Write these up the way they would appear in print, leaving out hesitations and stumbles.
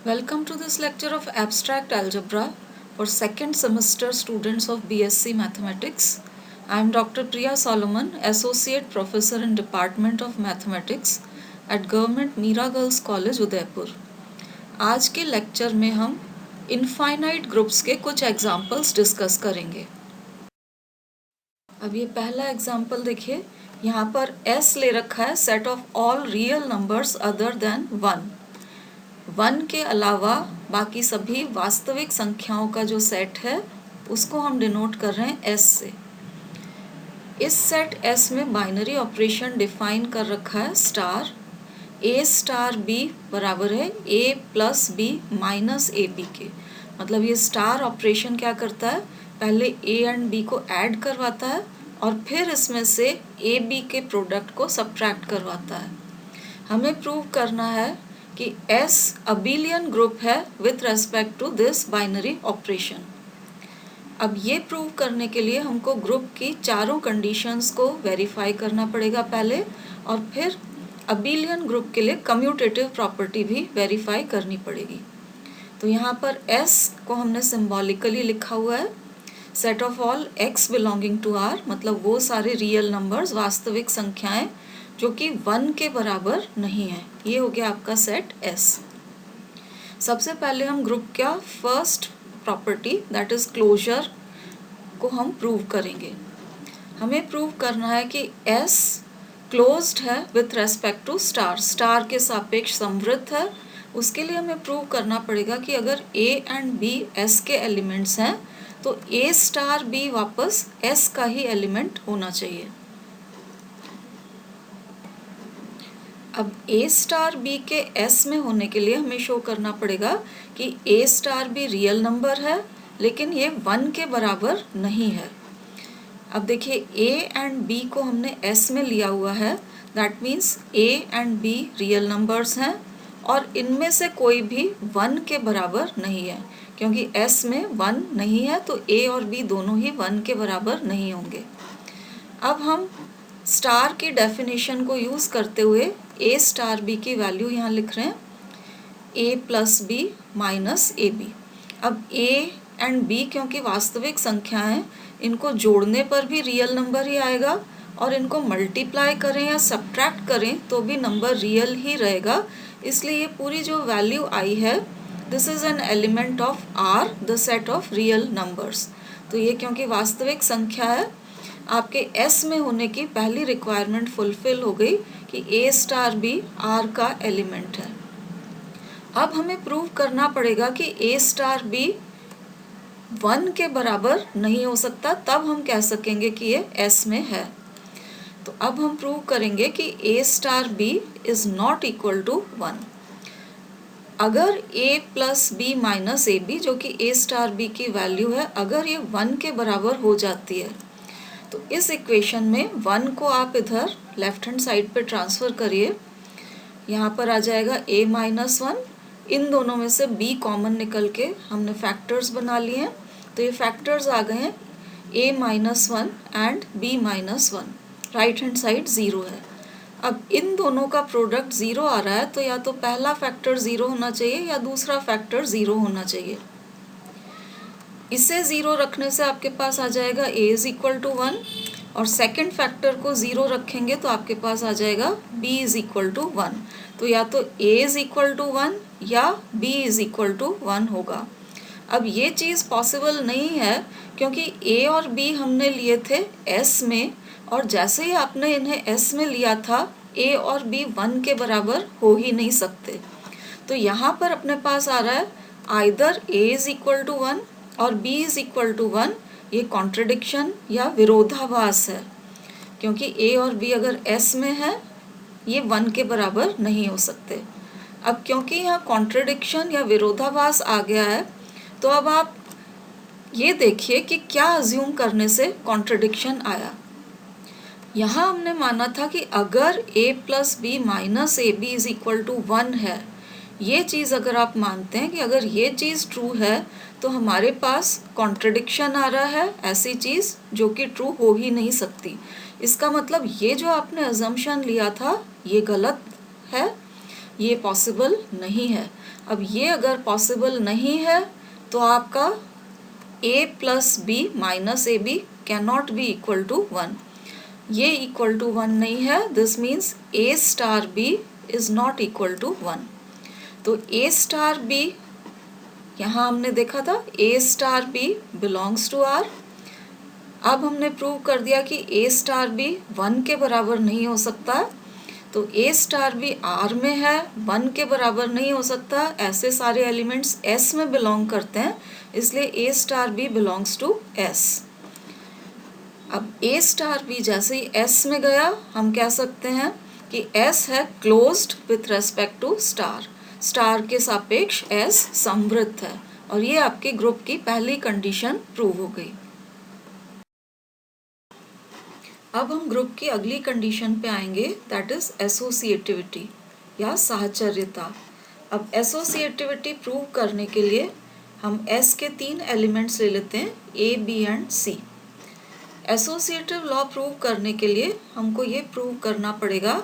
Welcome to this lecture of Abstract Algebra for second semester students of BSc Mathematics. I am Dr. Priya Solomon, Associate Professor in Department of Mathematics at Government Mira Girls College, Udaipur. आज के lecture में हम infinite groups के कुछ examples discuss करेंगे। अब ये पहला एग्जाम्पल देखिए, यहाँ पर S ले रखा है set of all real numbers other than 1 के अलावा बाकी सभी वास्तविक संख्याओं का जो सेट है उसको हम डिनोट कर रहे हैं S से। इस सेट S में बाइनरी ऑपरेशन डिफाइन कर रखा है स्टार। A स्टार B बराबर है A plus B minus AB के। मतलब ये स्टार ऑपरेशन क्या करता है, पहले A एंड B को ऐड करवाता है और फिर इसमें से AB के प्रोडक्ट को सब्ट्रैक्ट करवाता है। हमें प्रूव करना है कि S अबिलियन ग्रुप है with respect to this binary operation. अब ये प्रूव करने के लिए हमको ग्रुप की चारों कंडीशंस को वेरीफाई करना पड़ेगा पहले, और फिर अबिलियन ग्रुप के लिए कम्यूटेटिव प्रॉपर्टी भी वेरीफाई करनी पड़ेगी। तो यहाँ पर S को हमने सिंबॉलिकली लिखा हुआ है set of all x belonging to R, मतलब वो सारे रियल नंबर्स वास्तविक संख्याएं जो कि 1 के बराबर नहीं है। ये हो गया आपका सेट S। सबसे पहले हम ग्रुप का first property that is closure को हम प्रूव करेंगे। हमें प्रूव करना है कि S क्लोज्ड है with respect to star, star के सापेक्ष समवृत्त है। उसके लिए हमें प्रूव करना पड़ेगा कि अगर A एंड B S के एलिमेंट्स हैं तो A स्टार B वापस S का ही एलिमेंट होना चाहिए। अब A स्टार B के S में होने के लिए हमें शो करना पड़ेगा कि A star B real number है लेकिन ये 1 के बराबर नहीं है। अब देखिए A एंड B को हमने S में लिया हुआ है, that means A and B real numbers हैं और इनमें से कोई भी 1 के बराबर नहीं है, क्योंकि S में 1 नहीं है तो A और B दोनों ही 1 के बराबर नहीं होंगे। अब हम स्टार की डेफिनेशन को यूज़ करते हुए A स्टार B की वैल्यू यहाँ लिख रहे हैं A plus B minus AB। अब A एंड B क्योंकि वास्तविक संख्या हैं, इनको जोड़ने पर भी रियल नंबर ही आएगा और इनको मल्टीप्लाई करें या सब्ट्रैक्ट करें तो भी नंबर रियल ही रहेगा। इसलिए ये पूरी जो वैल्यू आई है this is an element of R, the set of real numbers. तो ये क्योंकि वास्तविक संख्या है, आपके S में होने की पहली रिक्वायरमेंट फुलफिल हो गई कि A स्टार B R का एलिमेंट है। अब हमें प्रूव करना पड़ेगा कि A स्टार B 1 के बराबर नहीं हो सकता, तब हम कह सकेंगे कि ये S में है। तो अब हम प्रूव करेंगे कि A star B is not equal to 1। अगर A plus B minus AB जो कि A स्टार B की वैल्यू है, अगर ये 1 के बराबर हो जाती है तो इस इक्वेशन में 1 को आप इधर लेफ्ट हैंड साइड पे ट्रांसफ़र करिए। यहाँ पर आ जाएगा A माइनस 1, इन दोनों में से B कॉमन निकल के हमने फैक्टर्स बना लिए हैं, तो ये फैक्टर्स आ गए हैं A minus 1 and B minus 1। Right hand side 0 है। अब इन दोनों का प्रोडक्ट 0 आ रहा है तो या तो पहला फैक्टर 0 होना चाहिए या दूसरा फैक्टर 0 होना चाहिए। इसे 0 रखने से आपके पास आ जाएगा A इज इक्वल टू 1 और सेकेंड फैक्टर को 0 रखेंगे तो आपके पास आ जाएगा B इज इक्वल टू 1। तो या तो A इज इक्वल टू 1 या B इज इक्वल टू 1 होगा। अब ये चीज़ पॉसिबल नहीं है क्योंकि A और B हमने लिए थे S में, और जैसे ही आपने इन्हें S में लिया था A और B 1 के बराबर हो ही नहीं सकते। तो यहाँ पर अपने पास आ रहा है either A is equal to 1 और B इज इक्वल टू 1। ये कॉन्ट्रडिक्शन या विरोधाभास है, क्योंकि A और B अगर S में है ये 1 के बराबर नहीं हो सकते। अब क्योंकि यहाँ कॉन्ट्रडिक्शन या विरोधाभास आ गया है तो अब आप ये देखिए कि क्या अज्यूम करने से कॉन्ट्रडिक्शन आया। यहाँ हमने माना था कि अगर A plus B minus AB is equal to 1 है, ये चीज़ अगर आप मानते हैं कि अगर ये चीज़ ट्रू है तो हमारे पास कॉन्ट्रडिक्शन आ रहा है, ऐसी चीज़ जो कि ट्रू हो ही नहीं सकती। इसका मतलब ये जो आपने अजम्पशन लिया था ये गलत है, ये पॉसिबल नहीं है। अब ये अगर पॉसिबल नहीं है तो आपका a plus B minus A B can not be equal to 1। ये इक्वल टू 1 नहीं है, this means a star b is not equal to 1। तो a स्टार b यहाँ हमने देखा था a star b belongs to R। अब हमने प्रूव कर दिया कि a स्टार b 1 के बराबर नहीं हो सकता, तो a स्टार भी R में है, 1 के बराबर नहीं हो सकता। ऐसे सारे एलिमेंट्स S में बिलोंग करते हैं, इसलिए a स्टार भी बिलोंग्स टू S। अब a स्टार भी जैसे ही S में गया हम कह सकते हैं कि S है closed with respect to star, star के सापेक्ष S समवृत्त है, और ये आपके ग्रुप की पहली कंडीशन प्रूव हो गई। अब हम ग्रुप की अगली कंडीशन पे आएंगे, दैट इज एसोसिएटिविटी या साहचर्यता। अब एसोसिएटिविटी प्रूव करने के लिए हम S के 3 एलिमेंट्स ले लेते हैं, A, B and C। Associative law prove करने के लिए हमको ये प्रूव करना पड़ेगा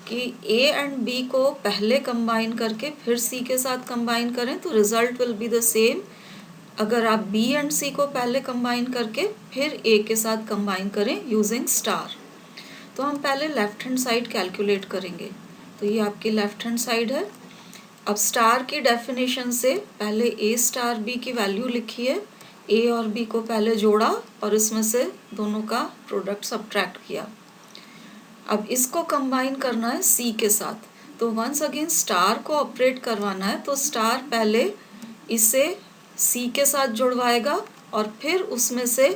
कि A एंड B को पहले कंबाइन करके फिर C के साथ कंबाइन करें तो result will be the same. अगर आप B एंड C को पहले कंबाइन करके फिर A के साथ कंबाइन करें यूजिंग स्टार, तो हम पहले लेफ्ट हैंड साइड कैलकुलेट करेंगे। तो ये आपकी लेफ्ट हैंड साइड है। अब स्टार की डेफिनेशन से पहले A स्टार B की वैल्यू लिखी है, A और B को पहले जोड़ा और इसमें से दोनों का प्रोडक्ट सब्ट्रैक्ट किया। अब इसको कंबाइन करना है C के साथ, तो वंस अगेन स्टार को ऑपरेट करवाना है, तो स्टार पहले इसे C के साथ जुड़वाएगा और फिर उसमें से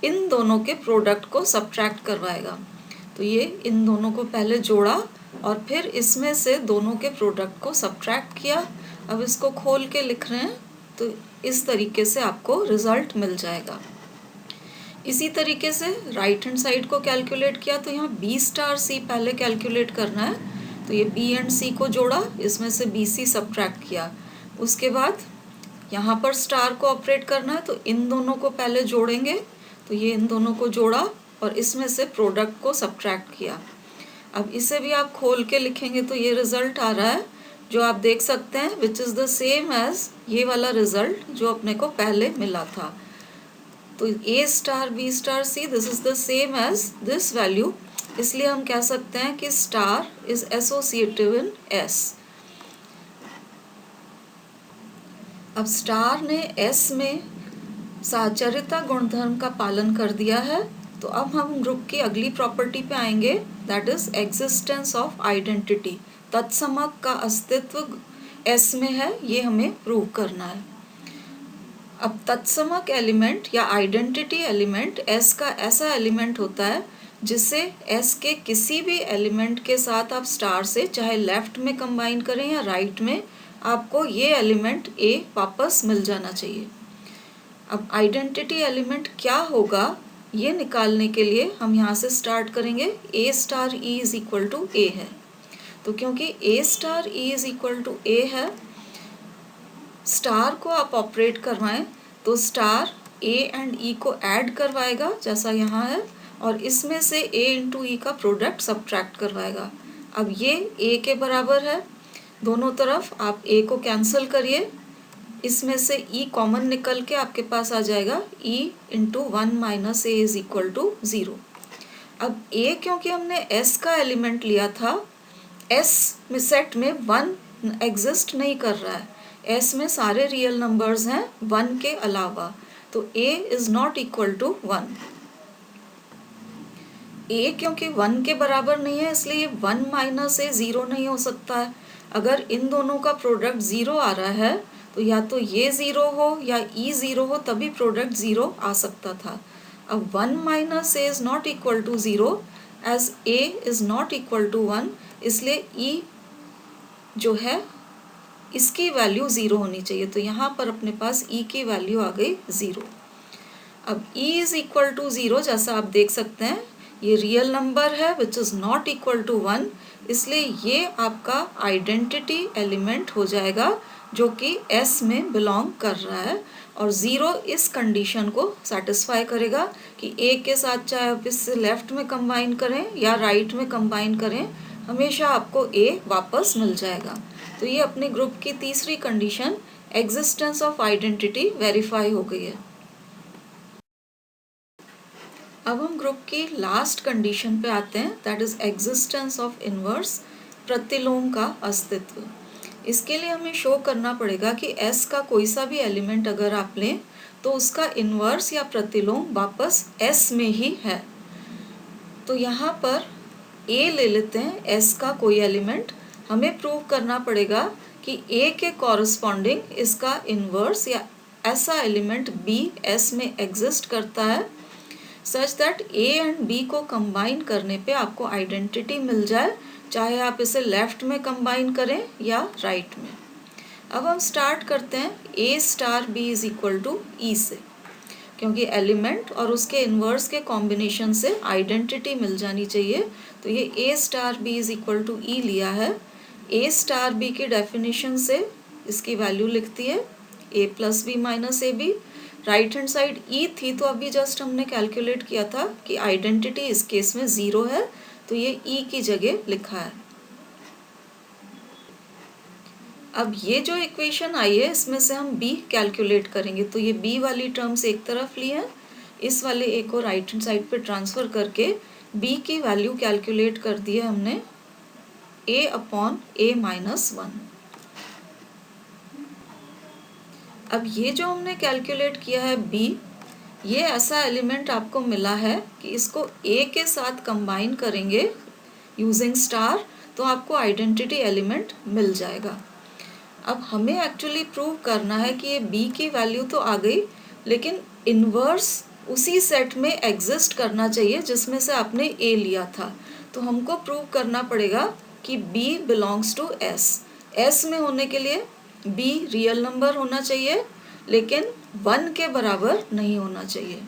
इन दोनों के प्रोडक्ट को सब्ट्रैक्ट करवाएगा। तो ये इन दोनों को पहले जोड़ा और फिर इसमें से दोनों के प्रोडक्ट को सब्ट्रैक्ट किया। अब इसको खोल के लिख रहे हैं, तो इस तरीके से आपको रिजल्ट मिल जाएगा। इसी तरीके से राइट हैंड साइड को कैलकुलेट किया, तो यहाँ B स्टार C पहले कैलकुलेट करना है। तो ये B एंड C को जोड़ा, इसमें से BC सब्ट्रैक्ट किया। उसके बाद यहाँ पर स्टार को ऑपरेट करना है, तो इन दोनों को पहले जोड़ेंगे, तो ये इन दोनों को जोड़ा और इसमें से प्रोडक्ट को सब्ट्रैक्ट किया। अब इसे भी आप खोल के लिखेंगे तो ये रिजल्ट आ रहा है जो आप देख सकते हैं, which is the same as ये वाला रिजल्ट जो अपने को पहले मिला था। तो A star B star C this is the same as this value, इसलिए हम कह सकते हैं कि star is associative in S। अब स्टार ने S में साहचर्यता गुणधर्म का पालन कर दिया है, तो अब हम ग्रुप की अगली प्रॉपर्टी पे आएंगे, that is existence of identity. तत्समक का अस्तित्व S में है, ये हमें प्रूव करना है। अब तत्समक एलिमेंट या आइडेंटिटी एलिमेंट S का ऐसा एलिमेंट होता है जिससे S के किसी भी एलिमेंट के साथ आप स्टार से चाहे लेफ्ट में कंबाइन करें या राइट में, आपको ये एलिमेंट A वापस मिल जाना चाहिए। अब आइडेंटिटी एलिमेंट क्या होगा ये निकालने के लिए हम यहाँ से स्टार्ट करेंगे। A star E is equal to A है, तो क्योंकि A star E is equal to A है, स्टार को आप ऑपरेट करवाएं तो स्टार A एंड E को ऐड करवाएगा जैसा यहाँ है, और इसमें से A इंटू E का प्रोडक्ट सब्ट्रैक्ट करवाएगा। अब ये A के बराबर है, दोनों तरफ आप A को कैंसिल करिए, इसमें से E कॉमन निकल के आपके पास आ जाएगा E into 1 minus A is equal to 0। अब A क्योंकि हमने S का एलिमेंट लिया था, S में सेट में 1 एग्जिस्ट नहीं कर रहा है, S में सारे रियल नंबर्स हैं 1 के अलावा, तो A is not equal to 1। A क्योंकि 1 के बराबर नहीं है, इसलिए 1 माइनस A 0 नहीं हो सकता है। अगर इन दोनों का प्रोडक्ट 0 आ रहा है तो या तो ये 0 हो या E 0 हो, तभी प्रोडक्ट 0 आ सकता था। अब 1 minus A is not equal to 0 as A is not equal to 1, इसलिए E जो है इसकी वैल्यू 0 होनी चाहिए, तो यहाँ पर अपने पास E की वैल्यू आ गई 0। अब E इज इक्वल टू 0 जैसा आप देख सकते हैं, ये रियल नंबर है which is not equal to 1, इसलिए ये आपका आइडेंटिटी एलिमेंट हो जाएगा जो कि S में बिलोंग कर रहा है, और 0 इस कंडीशन को सेटिस्फाई करेगा कि A के साथ चाहे आप इससे लेफ्ट में कंबाइन करें या राइट में कंबाइन करें, हमेशा आपको A वापस मिल जाएगा। तो तो ये अपने ग्रुप की तीसरी condition existence of identity verify हो गई है। अब हम ग्रुप की लास्ट कंडीशन पे आते हैं, that is existence of inverse, प्रतिलोम का अस्तित्व। इसके लिए हमें शो करना पड़ेगा कि S का कोई सा भी एलिमेंट अगर आप लें तो उसका इनवर्स या प्रतिलोम वापस S में ही है। तो यहाँ पर A ले लेते हैं, S का कोई एलिमेंट। हमें प्रूव करना पड़ेगा कि A के कॉरस्पॉन्डिंग इसका इनवर्स या ऐसा एलिमेंट B S में एग्जिस्ट करता है such that A and B को कंबाइन करने पे आपको आइडेंटिटी मिल जाए, चाहे आप इसे लेफ्ट में कंबाइन करें या राइट में। अब हम स्टार्ट करते हैं A star B is equal to E से, क्योंकि एलिमेंट और उसके इन्वर्स के कॉम्बिनेशन से आइडेंटिटी मिल जानी चाहिए। तो ये A star B is equal to E लिया है। A स्टार B की डेफिनेशन से इसकी वैल्यू लिखती है A plus B minus AB। Right hand side E थी तो अभी जस्ट हमने कैलकुलेट किया था कि आइडेंटिटी इस केस में 0 है, तो ये E की जगह लिखा है। अब ये जो इक्वेशन आई है इसमें से हम B कैलकुलेट करेंगे, तो ये B वाली टर्म्स एक तरफ ली है, इस वाले A को राइट हैंड साइड पे ट्रांसफर करके B की वैल्यू कैलकुलेट कर दी है हमने A अपॉन A माइनस 1। अब ये जो हमने कैलकुलेट किया है B, ये ऐसा एलिमेंट आपको मिला है कि इसको A के साथ कंबाइन करेंगे यूजिंग स्टार तो आपको आइडेंटिटी एलिमेंट मिल जाएगा। अब हमें एक्चुअली प्रूव करना है कि ये B की वैल्यू तो आ गई, लेकिन इन्वर्स उसी सेट में एग्जिस्ट करना चाहिए जिसमें से आपने A लिया था। तो हमको प्रूव करना पड़ेगा कि B belongs to S। S में होने के लिए B रियल नंबर होना चाहिए, लेकिन 1 के बराबर नहीं होना चाहिए।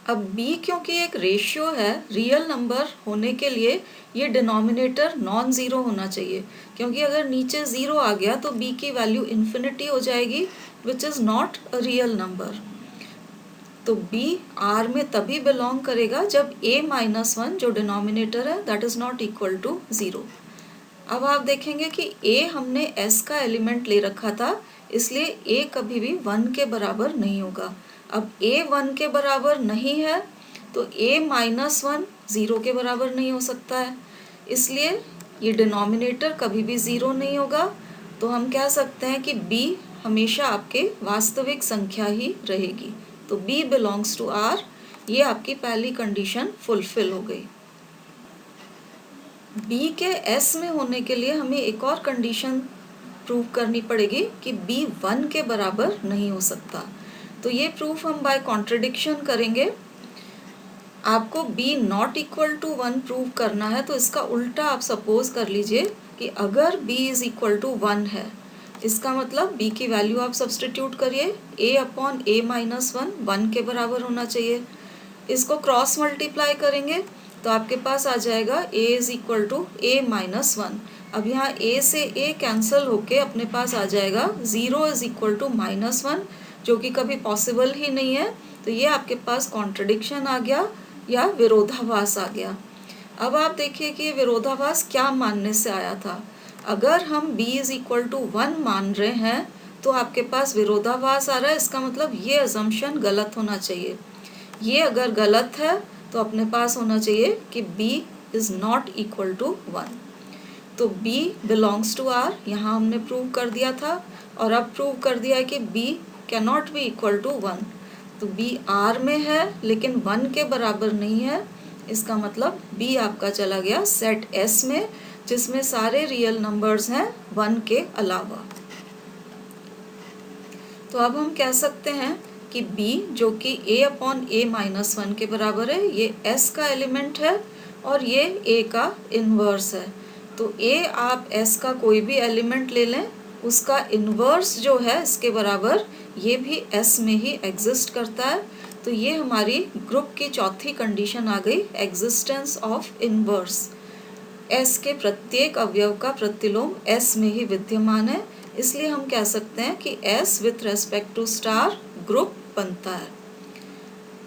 अब B क्योंकि एक रेशियो है, रियल नंबर होने के लिए ये डिनोमिनेटर नॉन ज़ीरो होना चाहिए, क्योंकि अगर नीचे 0 आ गया तो B की वैल्यू इन्फिनिटी हो जाएगी, विच is not a real number. तो B R में तभी बिलोंग करेगा जब A माइनस 1 जो डिनोमिनेटर है that is not equal to 0। अब आप देखेंगे कि A हमने S का एलिमेंट ले रखा था, इसलिए A कभी भी 1 के बराबर नहीं होगा। अब A 1 के बराबर नहीं है तो A माइनस 1 0 के बराबर नहीं हो सकता है, इसलिए ये डिनोमिनेटर कभी भी 0 नहीं होगा। तो हम कह सकते हैं कि B हमेशा आपके वास्तविक संख्या ही रहेगी। तो B बिलोंग्स टू R, ये आपकी पहली कंडीशन फुलफिल हो गई। B के S में होने के लिए हमें एक और कंडीशन प्रूव करनी पड़ेगी कि B 1 के बराबर नहीं हो सकता। तो ये प्रूफ हम बाय कॉन्ट्रडिक्शन करेंगे। आपको B not equal to 1 prove करना है, तो इसका उल्टा आप सपोज कर लीजिए कि अगर B इज इक्वल टू 1 है, इसका मतलब B की वैल्यू आप सब्सटीट्यूट करिए A अपॉन A माइनस 1 के बराबर होना चाहिए। इसको क्रॉस मल्टीप्लाई करेंगे तो आपके पास आ जाएगा A is equal to A minus 1। अब यहाँ A से A कैंसिल होके अपने पास आ जाएगा 0 इज इक्वल टू माइनस 1, जो कि कभी पॉसिबल ही नहीं है। तो ये आपके पास कॉन्ट्रडिक्शन आ गया या विरोधाभास आ गया। अब आप देखिए कि ये विरोधाभास क्या मानने से आया था। अगर हम B इज इक्वल टू 1 मान रहे हैं तो आपके पास विरोधाभास आ रहा है, इसका मतलब ये अजम्पशन गलत होना चाहिए। ये अगर गलत है तो अपने पास होना चाहिए कि B is not equal to 1। तो B बिलोंग्स टू R यहाँ हमने प्रूव कर दिया था, और अब प्रूव कर दिया है कि B can not be equal to 1। तो B R में है लेकिन 1 के बराबर नहीं है, इसका मतलब B आपका चला गया सेट S में, जिसमें सारे रियल नंबर्स हैं 1 के अलावा। तो अब हम कह सकते हैं कि B जो कि A अपॉन A माइनस 1 के बराबर है, ये S का एलिमेंट है और ये A का इन्वर्स है। तो A आप S का कोई भी एलिमेंट ले लें, उसका इन्वर्स जो है इसके बराबर ये भी S में ही एग्जिस्ट करता है। तो ये हमारी ग्रुप की चौथी कंडीशन आ गई, एग्जिस्टेंस ऑफ इन्वर्स। S के प्रत्येक अवयव का प्रतिलोम S में ही विद्यमान है, इसलिए हम कह सकते हैं कि S with respect to star group बनता है।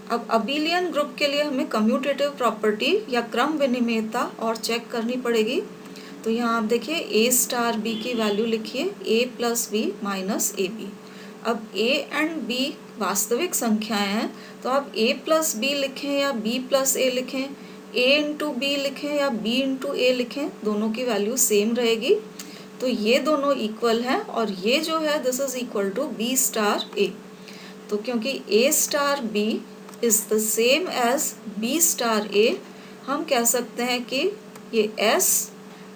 अब अबिलियन ग्रुप के लिए हमें कम्यूटेटिव प्रॉपर्टी या क्रम विनिमेयता और चेक करनी पड़ेगी। तो यहाँ आप देखिए ए स्टार बी की वैल्यू लिखिए A plus B minus A B. अब ए एंड बी वास्तविक संख्याएं हैं, तो आप ए प्लस बी लिखें या बी प्लस ए लिखें, ए इंटू बी लिखें या बी इंटू ए लिखें, दोनों की वैल्यू सेम रहेगी। तो ये दोनों इक्वल हैं और ये जो है this is equal to B star A. तो क्योंकि A star B is the same as B star A, हम कह सकते हैं कि ये S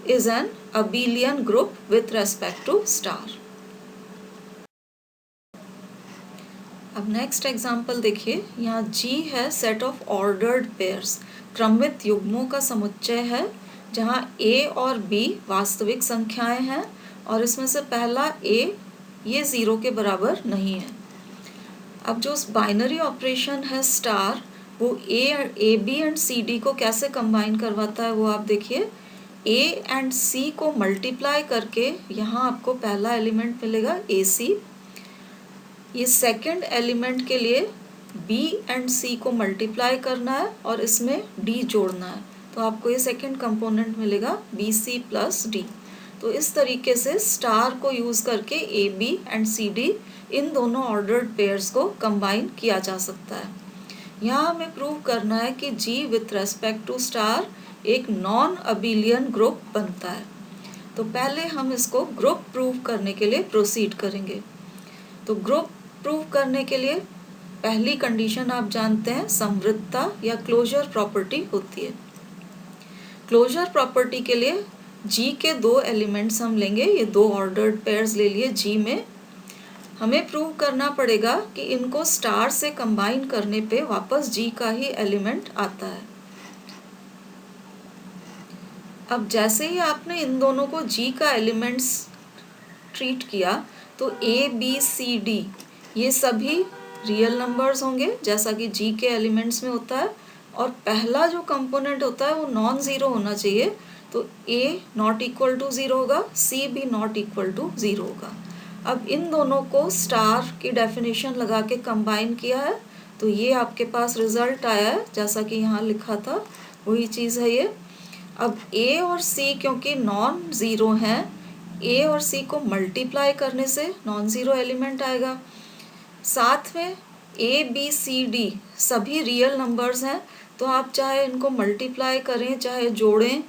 is an abelian group with respect to star। अब नेक्स्ट एग्जाम्पल देखिए, यहाँ G है सेट ऑफ ऑर्डर्ड पेयर्स, क्रमित युग्मों का समुच्चय है, जहाँ A और B वास्तविक संख्याएं हैं और इसमें से पहला A ये 0 के बराबर नहीं है। अब जो बाइनरी ऑपरेशन है स्टार, वो A B and C D को कैसे कंबाइन करवाता है वो आप देखिए। ए एंड सी को मल्टीप्लाई करके यहाँ आपको पहला एलिमेंट मिलेगा ए सी। ये सेकंड एलिमेंट के लिए बी एंड सी को मल्टीप्लाई करना है और इसमें डी जोड़ना है, तो आपको ये सेकंड कंपोनेंट मिलेगा बी सी प्लस डी। तो इस तरीके से स्टार को यूज़ करके A B and C D इन दोनों ऑर्डर्ड पेयर्स को कंबाइन किया जा सकता है। यहाँ हमें प्रूव करना है कि G with respect to star एक नॉन अबिलियन ग्रुप बनता है। तो पहले हम इसको ग्रुप प्रूव करने के लिए प्रोसीड करेंगे। तो ग्रुप प्रूव करने के लिए पहली कंडीशन आप जानते हैं समवृद्धता या क्लोजर प्रॉपर्टी होती है। क्लोजर प्रॉपर्टी के लिए G के दो एलिमेंट्स हम लेंगे, ये दो ऑर्डर्ड पेयर्स ले लिए G में। हमें प्रूव करना पड़ेगा कि इनको स्टार से कंबाइन करने पे वापस G का ही एलिमेंट आता है। अब जैसे ही आपने इन दोनों को G का एलिमेंट्स ट्रीट किया तो A B C D ये सभी रियल नंबर्स होंगे जैसा कि G के एलिमेंट्स में होता है, और पहला जो कंपोनेंट होता है वो नॉन ज़ीरो होना चाहिए। तो A not equal to zero होगा, C भी नॉट इक्वल टू ज़ीरो होगा। अब इन दोनों को स्टार की डेफिनेशन लगा के कंबाइन किया है, तो ये आपके पास रिजल्ट आया है जैसा कि यहाँ लिखा था, वही चीज़ है ये। अब A और C क्योंकि नॉन ज़ीरो हैं, A और C को मल्टीप्लाई करने से नॉन ज़ीरो एलिमेंट आएगा। साथ में A B C D सभी रियल नंबर्स हैं, तो आप चाहे इनको मल्टीप्लाई करें चाहे जोड़ें,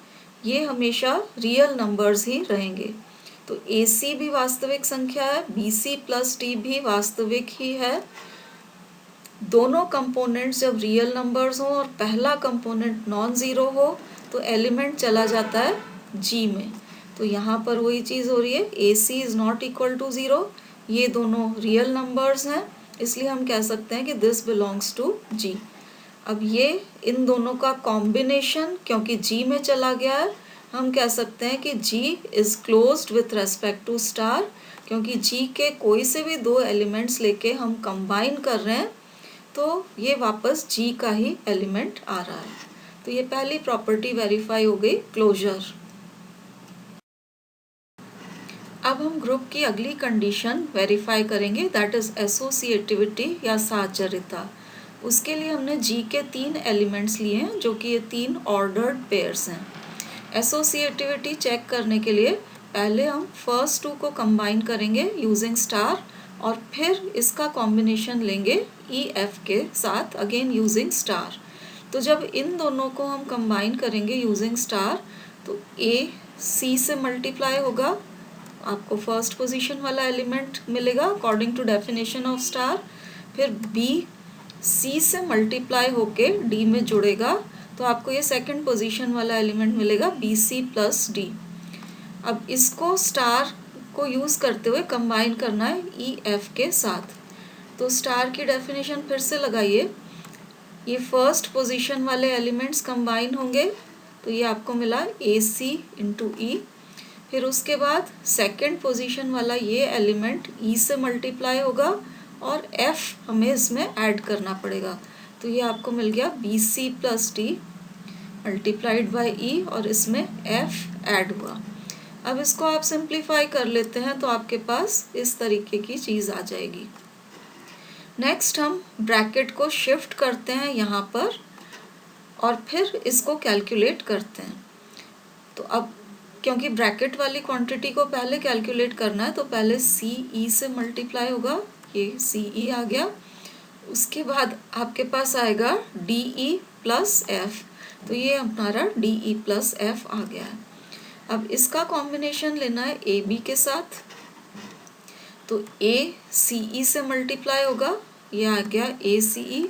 ये हमेशा रियल नंबर्स ही रहेंगे। तो AC भी वास्तविक संख्या है, BC प्लस D भी वास्तविक ही है। दोनों कंपोनेंट्स जब रियल नंबर्स हों और पहला कंपोनेंट नॉन ज़ीरो हो तो एलिमेंट चला जाता है G में। तो यहाँ पर वही चीज़ हो रही है, AC is not equal to zero. ये दोनों रियल नंबर्स हैं, इसलिए हम कह सकते हैं कि दिस बिलोंग्स टू G। अब ये इन दोनों का कॉम्बिनेशन क्योंकि G में चला गया है, हम कह सकते हैं कि G is closed with respect to star, क्योंकि G के कोई से भी दो एलिमेंट्स लेके हम कंबाइन कर रहे हैं तो ये वापस G का ही एलिमेंट आ रहा है। तो ये पहली प्रॉपर्टी वेरीफाई हो गई, क्लोजर। अब हम ग्रुप की अगली कंडीशन वेरीफाई करेंगे, दैट इज़ एसोसिएटिविटी या साहचर्यता। उसके लिए हमने G के 3 एलिमेंट्स लिए हैं जो कि ये 3 ऑर्डर्ड पेयर्स हैं। एसोसिएटिविटी चेक करने के लिए पहले हम फर्स्ट 2 को कंबाइन करेंगे यूजिंग स्टार और फिर इसका कॉम्बिनेशन लेंगे EF के साथ अगेन यूजिंग स्टार। तो जब इन दोनों को हम कंबाइन करेंगे यूजिंग स्टार तो A C से मल्टीप्लाई होगा, आपको फर्स्ट पोजीशन वाला एलिमेंट मिलेगा according to definition of star. फिर B C से मल्टीप्लाई होके D में जुड़ेगा, तो आपको ये सेकंड पोजीशन वाला एलिमेंट मिलेगा BC प्लस D। अब इसको स्टार को यूज़ करते हुए कंबाइन करना है EF के साथ। तो स्टार की डेफिनेशन फिर से लगाइए, ये फर्स्ट पोजीशन वाले एलिमेंट्स कंबाइन होंगे तो ये आपको मिला AC इंटू E। फिर उसके बाद सेकंड पोजीशन वाला ये एलिमेंट E से मल्टीप्लाई होगा और F हमें इसमें ऐड करना पड़ेगा, तो ये आपको मिल गया BC plus D multiplied by E और इसमें F ऐड हुआ। अब इसको आप सिंप्लीफाई कर लेते हैं तो आपके पास इस तरीके की चीज़ आ जाएगी। नेक्स्ट हम ब्रैकेट को शिफ्ट करते हैं यहाँ पर और फिर इसको कैलकुलेट करते हैं। तो अब क्योंकि ब्रैकेट वाली क्वांटिटी को पहले कैलकुलेट करना है तो पहले सी ई से मल्टीप्लाई होगा, ये सी ई आ गया। उसके बाद आपके पास आएगा डी ई प्लस एफ, तो ये हमारा डी ई प्लस एफ आ गया है। अब इसका कॉम्बिनेशन लेना है ए बी के साथ, तो ए सी ई से मल्टीप्लाई होगा, ये आ गया ए सी ई।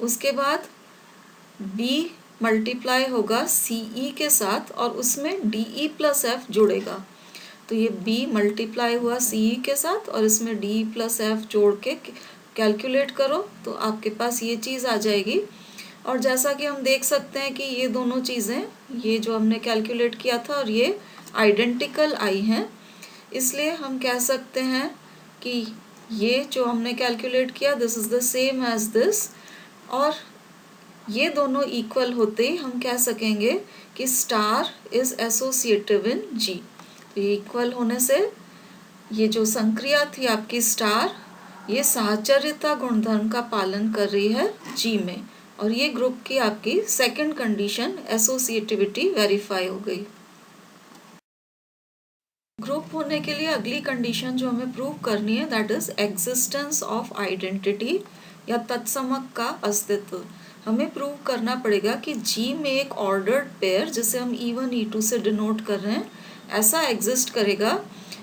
उसके बाद बी मल्टीप्लाई होगा सी ई के साथ और उसमें डी ई प्लस एफ जुड़ेगा, तो ये बी मल्टीप्लाई हुआ सी ई के साथ और इसमें डी ई प्लस एफ जोड़ के कैलकुलेट करो तो आपके पास ये चीज़ आ जाएगी। और जैसा कि हम देख सकते हैं कि ये दोनों चीज़ें, ये जो हमने कैलकुलेट किया था और ये आइडेंटिकल आई हैं, इसलिए हम कह सकते हैं कि ये जो हमने कैलकुलेट किया this is the same as this, और ये दोनों इक्वल होते ही हम कह सकेंगे कि स्टार इज एसोसिएटिव इन जी। तो ये इक्वल होने से ये जो संक्रिया थी आपकी स्टार, ये साहचर्यता गुणधर्म का पालन कर रही है जी में, और ये ग्रुप की आपकी सेकंड कंडीशन एसोसिएटिविटी वेरीफाई हो गई। ग्रुप होने के लिए अगली कंडीशन जो हमें प्रूव करनी है that is existence of identity या तत्समक का अस्तित्व। हमें प्रूव करना पड़ेगा कि जी में एक ऑर्डर्ड पेयर, जिसे हम E1 E2 से डिनोट कर रहे हैं, ऐसा एग्जिस्ट करेगा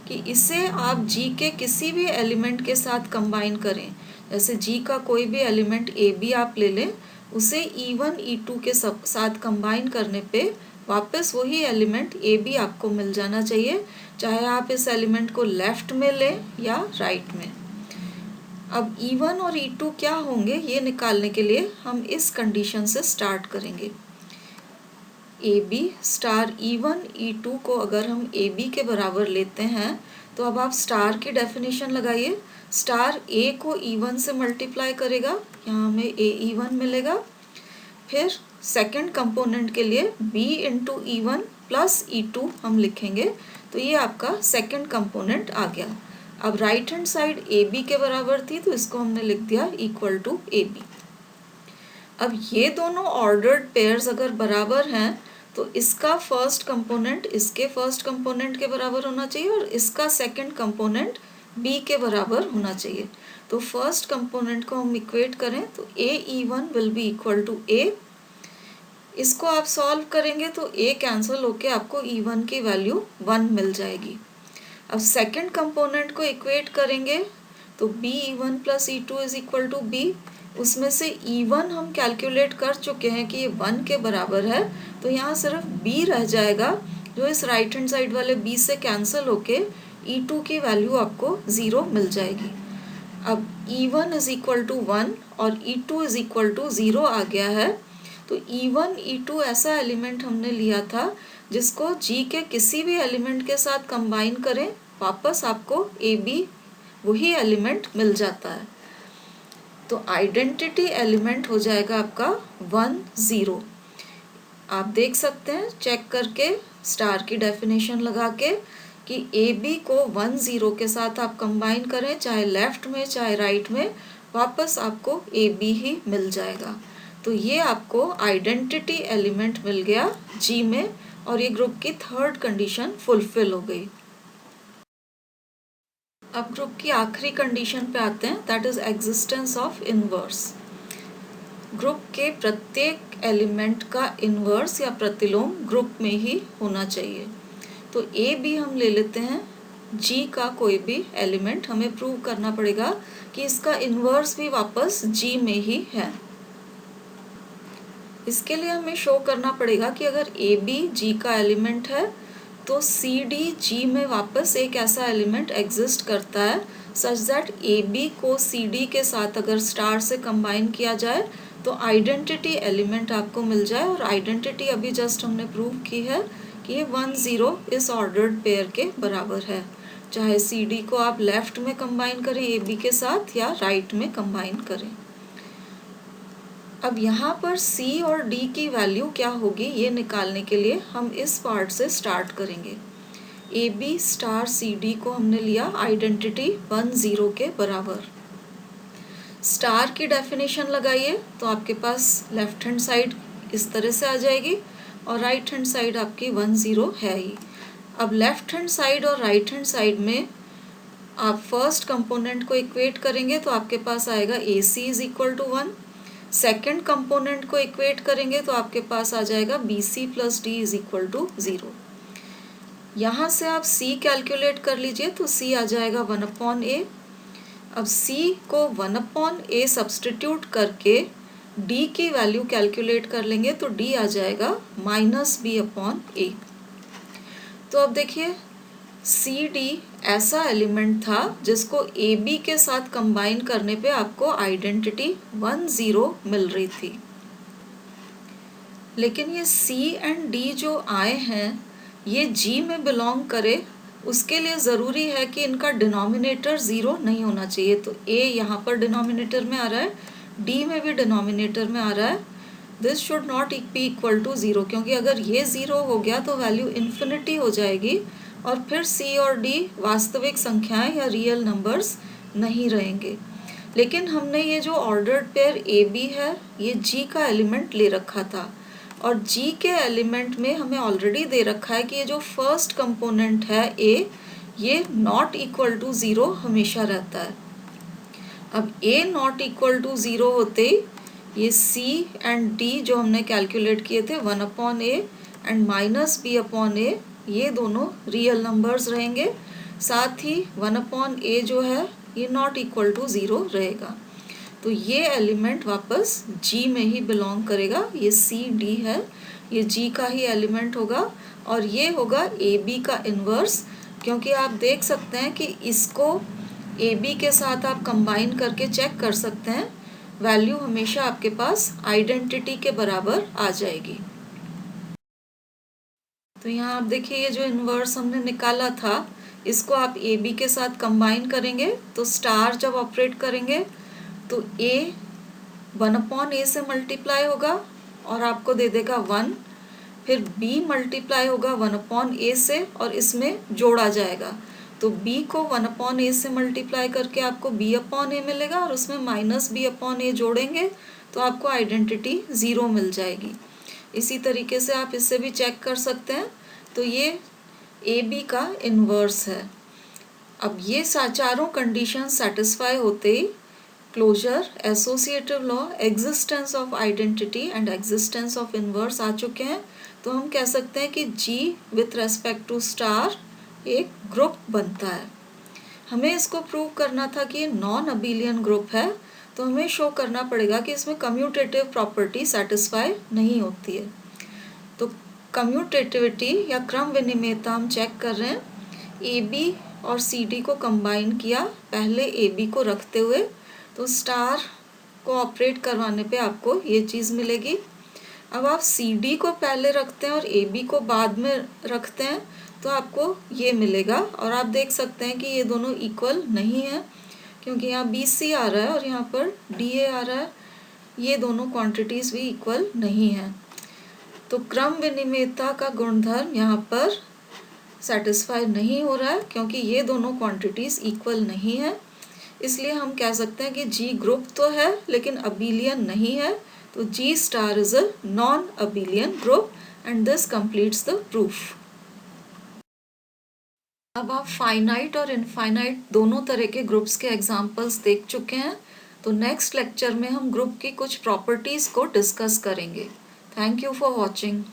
कि इसे आप जी के किसी भी एलिमेंट के साथ कंबाइन करें। जैसे जी का कोई भी एलिमेंट ए बी आप ले लें, उसे E1 E2 के साथ कंबाइन करने पे वापस वही एलिमेंट ए बी आपको मिल जाना चाहिए, चाहे आप इस एलिमेंट को लेफ्ट में लें या राइट में। अब E1 और E2 क्या होंगे ये निकालने के लिए हम इस कंडीशन से स्टार्ट करेंगे। A B star E1 E2 को अगर हम ए बी के बराबर लेते हैं तो अब आप स्टार की डेफिनेशन लगाइए। स्टार ए को E1 से मल्टीप्लाई करेगा, यहाँ हमें ए E1 मिलेगा। फिर सेकंड कंपोनेंट के लिए b into E1 plus E2 हम लिखेंगे, तो ये आपका सेकंड कंपोनेंट आ गया। अब right hand side A B के बराबर थी तो इसको हमने लिख दिया इक्वल टू ए बी। अब ये दोनों ऑर्डर्ड पेयर्स अगर बराबर हैं तो इसका फर्स्ट कंपोनेंट इसके फर्स्ट कंपोनेंट के बराबर होना चाहिए और इसका सेकंड कंपोनेंट बी के बराबर होना चाहिए। तो फर्स्ट कंपोनेंट को हम इक्वेट करें तो A E1 will be equal to A. इसको आप सॉल्व करेंगे तो ए कैंसिल होके आपको E1 की वैल्यू 1 मिल जाएगी। अब सेकंड कंपोनेंट को इक्वेट करेंगे तो B E1 plus E2 is equal to B. उसमें से E1 हम कैलकुलेट कर चुके हैं कि ये 1 के बराबर है, तो यहाँ सिर्फ b रह जाएगा जो इस राइट हैंड साइड वाले b से कैंसिल होके E2 की वैल्यू आपको 0 मिल जाएगी। अब E1 इज इक्वल टू 1 और E2 इज इक्वल टू 0 आ गया है, तो E1 E2 ऐसा एलिमेंट हमने लिया था जिसको G के किसी भी एलिमेंट के साथ कंबाइन करें, वापस आपको AB वही एलिमेंट मिल जाता है। तो आइडेंटिटी एलिमेंट हो जाएगा आपका 1 0। आप देख सकते हैं चेक करके स्टार की डेफिनेशन लगा के कि AB को 1 0 के साथ आप कंबाइन करें, चाहे लेफ्ट में चाहे राइट में, वापस आपको AB ही मिल जाएगा। तो ये आपको आइडेंटिटी एलिमेंट मिल गया G में और ये ग्रुप की थर्ड कंडीशन फुलफिल हो गई। अब ग्रुप की आखिरी कंडीशन पे आते हैं that is existence of inverse. Group के प्रत्येक एलिमेंट का इनवर्स या प्रतिलोम ग्रुप में ही होना चाहिए। तो ए बी हम ले लेते हैं, जी का कोई भी एलिमेंट हमें प्रूव करना पड़ेगा कि इसका इनवर्स भी वापस जी में ही है। इसके लिए हमें शो करना पड़ेगा कि अगर ए बी जी का एलिमेंट है तो सी डी जी में वापस एक ऐसा एलिमेंट एग्जिस्ट करता है सच दैट ए बी को सी डी के साथ अगर स्टार से कंबाइन किया जाए तो आइडेंटिटी एलिमेंट आपको मिल जाए। और आइडेंटिटी अभी जस्ट हमने प्रूव की है कि ये 1 0 इस ऑर्डर्ड पेयर के बराबर है, चाहे सी डी को आप लेफ्ट में कंबाइन करें ए बी के साथ या राइट में कंबाइन करें। अब यहाँ पर C और D की वैल्यू क्या होगी ये निकालने के लिए हम इस पार्ट से स्टार्ट करेंगे। A B star C D को हमने लिया आइडेंटिटी 1 0 के बराबर। स्टार की डेफिनेशन लगाइए तो आपके पास लेफ्ट हैंड साइड इस तरह से आ जाएगी और राइट हैंड साइड आपकी 1 0 है ही। अब लेफ्ट हैंड साइड और राइट हैंड साइड में आप फर्स्ट कंपोनेंट को इक्वेट करेंगे तो आपके पास आएगा AC is equal to 1। Second component को इक्वेट करेंगे तो आपके पास आ जाएगा BC plus D is equal to 0। यहाँ से आप C कैलकुलेट कर लीजिए तो C आ जाएगा 1/A। अब C को 1/A सब्सटीट्यूट करके D की वैल्यू कैलकुलेट कर लेंगे तो D आ जाएगा -B/A। तो अब देखिए CD ऐसा एलिमेंट था जिसको AB के साथ कंबाइन करने पे आपको आइडेंटिटी 10 मिल रही थी, लेकिन ये C एंड D जो आए हैं ये G में बिलोंग करे, उसके लिए ज़रूरी है कि इनका डिनोमिनेटर 0 नहीं होना चाहिए। तो A यहाँ पर डिनोमिनेटर में आ रहा है, D में भी डिनोमिनेटर में आ रहा है। This should not be equal to 0, क्योंकि अगर ये 0 हो गया तो वैल्यू इन्फिनिटी हो जाएगी और फिर C और D वास्तविक संख्याएं या रियल नंबर्स नहीं रहेंगे। लेकिन हमने ये जो ऑर्डर्ड पेयर AB है ये G का एलिमेंट ले रखा था, और G के एलिमेंट में हमें ऑलरेडी दे रखा है कि ये जो फर्स्ट कंपोनेंट है A ये नॉट इक्वल टू 0 हमेशा रहता है। अब A नॉट इक्वल टू 0 होते ही ये C एंड D जो हमने कैलकुलेट किए थे 1/A एंड -B/A ये दोनों रियल नंबर्स रहेंगे। साथ ही 1/A जो है ये नॉट इक्वल टू 0 रहेगा। तो ये एलिमेंट वापस G में ही बिलोंग करेगा। ये C D है, ये G का ही एलिमेंट होगा और ये होगा AB का इन्वर्स, क्योंकि आप देख सकते हैं कि इसको AB के साथ आप कंबाइन करके चेक कर सकते हैं, वैल्यू हमेशा आपके पास आइडेंटिटी के बराबर आ जाएगी। तो यहाँ आप देखिए ये जो इन्वर्स हमने निकाला था इसको आप AB के साथ कंबाइन करेंगे तो स्टार जब ऑपरेट करेंगे तो A 1/A से मल्टीप्लाई होगा और आपको दे देगा 1, फिर B मल्टीप्लाई होगा 1/A से और इसमें जोड़ा जाएगा, तो B को 1/A से मल्टीप्लाई करके आपको B/A मिलेगा और उसमें -B/A जोड़ेंगे तो आपको आइडेंटिटी 0 मिल जाएगी। इसी तरीके से आप इससे भी चेक कर सकते हैं। तो ये AB का इन्वर्स है। अब ये चारों कंडीशन सेटिस्फाई होते ही closure, associative law, existence of identity and existence of inverse आ चुके हैं। तो हम कह सकते हैं कि G with respect to star एक ग्रुप बनता है। हमें इसको प्रूव करना था कि ये नॉन अबिलियन ग्रुप है, तो हमें शो करना पड़ेगा कि इसमें कम्यूटेटिव प्रॉपर्टी सेटिस्फाई नहीं होती है। तो कम्यूटेटिविटी या क्रम विनिमेयता हम चेक कर रहे हैं। AB और CD को कंबाइन किया पहले AB को रखते हुए, तो स्टार को ऑपरेट करवाने पे आपको ये चीज़ मिलेगी। अब आप CD को पहले रखते हैं और AB को बाद में रखते हैं तो आपको ये मिलेगा, और आप देख सकते हैं कि ये दोनों इक्वल नहीं है, क्योंकि यहाँ BC आ रहा है और यहाँ पर DA आ रहा है, ये दोनों क्वांटिटीज़ भी इक्वल नहीं है। तो क्रम विनिमेयता का गुणधर्म यहाँ पर सेटिस्फाई नहीं हो रहा है, क्योंकि ये दोनों क्वांटिटीज़ इक्वल नहीं है। इसलिए हम कह सकते हैं कि G ग्रुप तो है लेकिन अबिलियन नहीं है। तो G star is a non abelian group and this completes the proof. अब आप फाइनाइट और इनफाइनाइट दोनों तरह के ग्रुप्स के एग्जाम्पल्स देख चुके हैं। तो नेक्स्ट लेक्चर में हम ग्रुप की कुछ प्रॉपर्टीज़ को डिस्कस करेंगे। Thank you for watching.